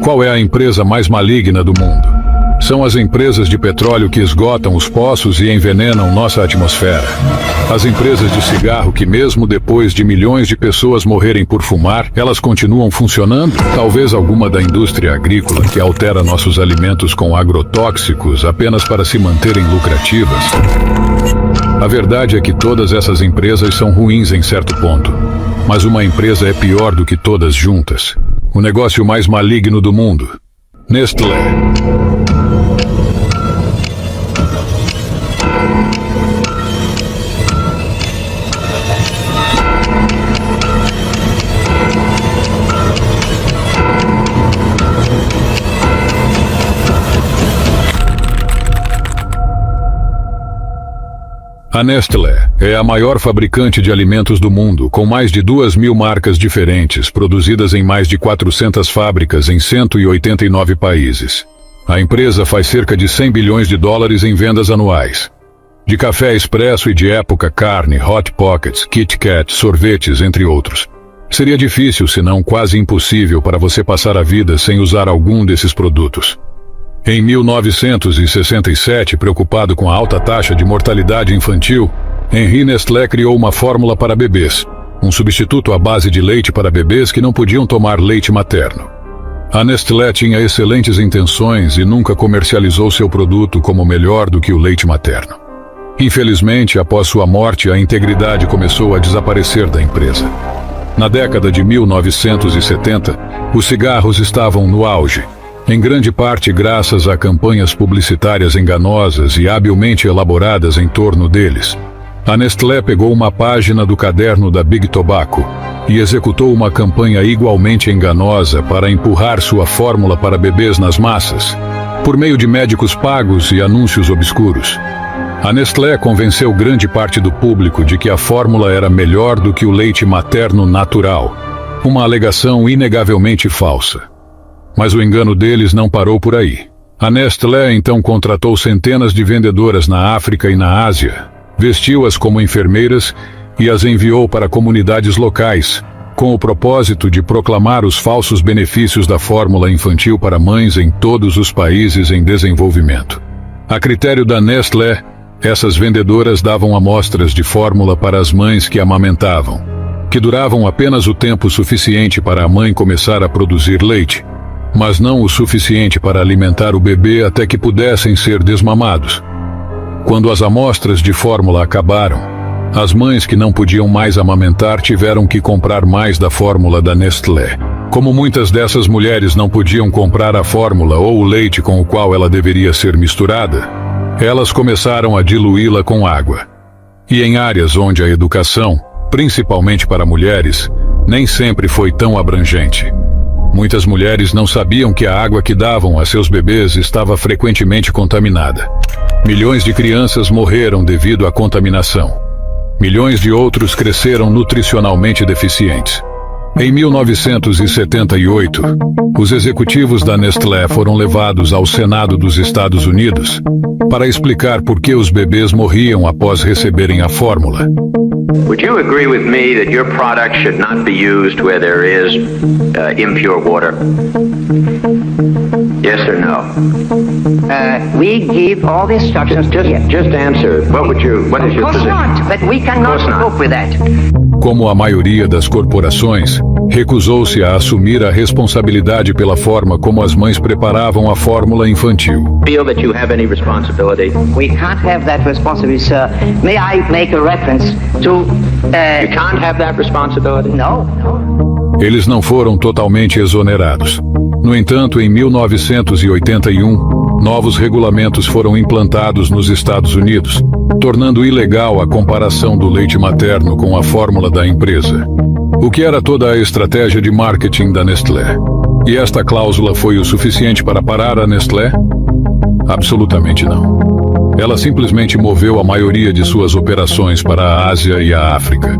Qual é a empresa mais maligna do mundo? São as empresas de petróleo que esgotam os poços e envenenam nossa atmosfera. As empresas de cigarro que, mesmo depois de milhões de pessoas morrerem por fumar, elas continuam funcionando? Talvez alguma da indústria agrícola que altera nossos alimentos com agrotóxicos apenas para se manterem lucrativas. A verdade é que todas essas empresas são ruins em certo ponto. Mas uma empresa é pior do que todas juntas. O negócio mais maligno do mundo. Nestlé. A Nestlé é a maior fabricante de alimentos do mundo, com mais de 2.000 marcas diferentes, produzidas em mais de 400 fábricas em 189 países. A empresa faz cerca de 100 bilhões de dólares em vendas anuais. De café expresso e de época, carne, Hot Pockets, Kit Kat, sorvetes, entre outros. Seria difícil, se não quase impossível, para você passar a vida sem usar algum desses produtos. Em 1967, preocupado com a alta taxa de mortalidade infantil, Henri Nestlé criou uma fórmula para bebês, um substituto à base de leite para bebês que não podiam tomar leite materno. A Nestlé tinha excelentes intenções e nunca comercializou seu produto como melhor do que o leite materno. Infelizmente, após sua morte, a integridade começou a desaparecer da empresa. Na década de 1970, os cigarros estavam no auge, em grande parte graças a campanhas publicitárias enganosas e habilmente elaboradas em torno deles. A Nestlé pegou uma página do caderno da Big Tobacco e executou uma campanha igualmente enganosa para empurrar sua fórmula para bebês nas massas, por meio de médicos pagos e anúncios obscuros. A Nestlé convenceu grande parte do público de que a fórmula era melhor do que o leite materno natural, uma alegação inegavelmente falsa. Mas o engano deles não parou por aí. A Nestlé então contratou centenas de vendedoras na África e na Ásia, vestiu-as como enfermeiras e as enviou para comunidades locais, com o propósito de proclamar os falsos benefícios da fórmula infantil para mães em todos os países em desenvolvimento. A critério da Nestlé, essas vendedoras davam amostras de fórmula para as mães que amamentavam, que duravam apenas o tempo suficiente para a mãe começar a produzir leite, mas não o suficiente para alimentar o bebê até que pudessem ser desmamados. Quando as amostras de fórmula acabaram, as mães que não podiam mais amamentar tiveram que comprar mais da fórmula da Nestlé. Como muitas dessas mulheres não podiam comprar a fórmula ou o leite com o qual ela deveria ser misturada, elas começaram a diluí-la com água. E em áreas onde a educação, principalmente para mulheres, nem sempre foi tão abrangente. Muitas mulheres não sabiam que a água que davam a seus bebês estava frequentemente contaminada. Milhões de crianças morreram devido à contaminação. Milhões de outros cresceram nutricionalmente deficientes. Em 1978, os executivos da Nestlé foram levados ao Senado dos Estados Unidos para explicar por que os bebês morriam após receberem a fórmula. Would you agree with me that your product should not be used where there is impure water? Yes or no? We give all the instructions to you. Just answer. What is your Of course position? not, but we cannot Of course not. cope with that. Como a maioria das corporações, recusou-se a assumir a responsabilidade pela forma como as mães preparavam a fórmula infantil. Feel that you have any responsibility? We can't have that responsibility, sir. May I make a reference to... You can't have that responsibility? No. Eles não foram totalmente exonerados. No entanto, em 1981, novos regulamentos foram implantados nos Estados Unidos, tornando ilegal a comparação do leite materno com a fórmula da empresa. O que era toda a estratégia de marketing da Nestlé? E esta cláusula foi o suficiente para parar a Nestlé? Absolutamente não. Ela simplesmente moveu a maioria de suas operações para a Ásia e a África.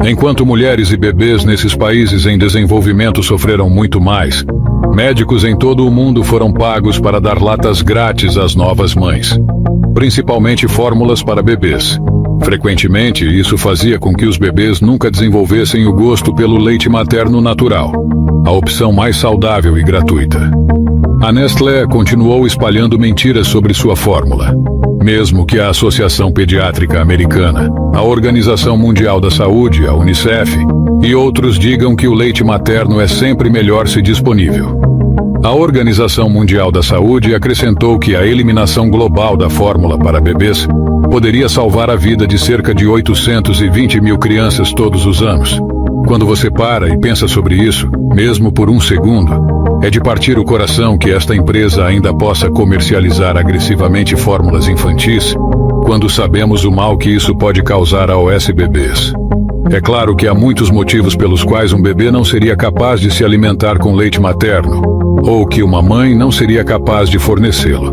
Enquanto mulheres e bebês nesses países em desenvolvimento sofreram muito mais, médicos em todo o mundo foram pagos para dar latas grátis às novas mães, principalmente fórmulas para bebês. Frequentemente, isso fazia com que os bebês nunca desenvolvessem o gosto pelo leite materno natural, a opção mais saudável e gratuita. A Nestlé continuou espalhando mentiras sobre sua fórmula, mesmo que a Associação Pediátrica Americana, a Organização Mundial da Saúde, a UNICEF, e outros digam que o leite materno é sempre melhor se disponível. A Organização Mundial da Saúde acrescentou que a eliminação global da fórmula para bebês poderia salvar a vida de cerca de 820 mil crianças todos os anos. Quando você para e pensa sobre isso, mesmo por um segundo, é de partir o coração que esta empresa ainda possa comercializar agressivamente fórmulas infantis, quando sabemos o mal que isso pode causar aos bebês. É claro que há muitos motivos pelos quais um bebê não seria capaz de se alimentar com leite materno, ou que uma mãe não seria capaz de fornecê-lo.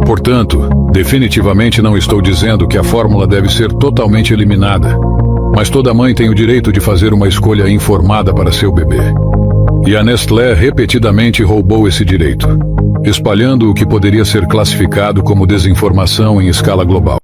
Portanto, definitivamente não estou dizendo que a fórmula deve ser totalmente eliminada, mas toda mãe tem o direito de fazer uma escolha informada para seu bebê. E a Nestlé repetidamente roubou esse direito, espalhando o que poderia ser classificado como desinformação em escala global.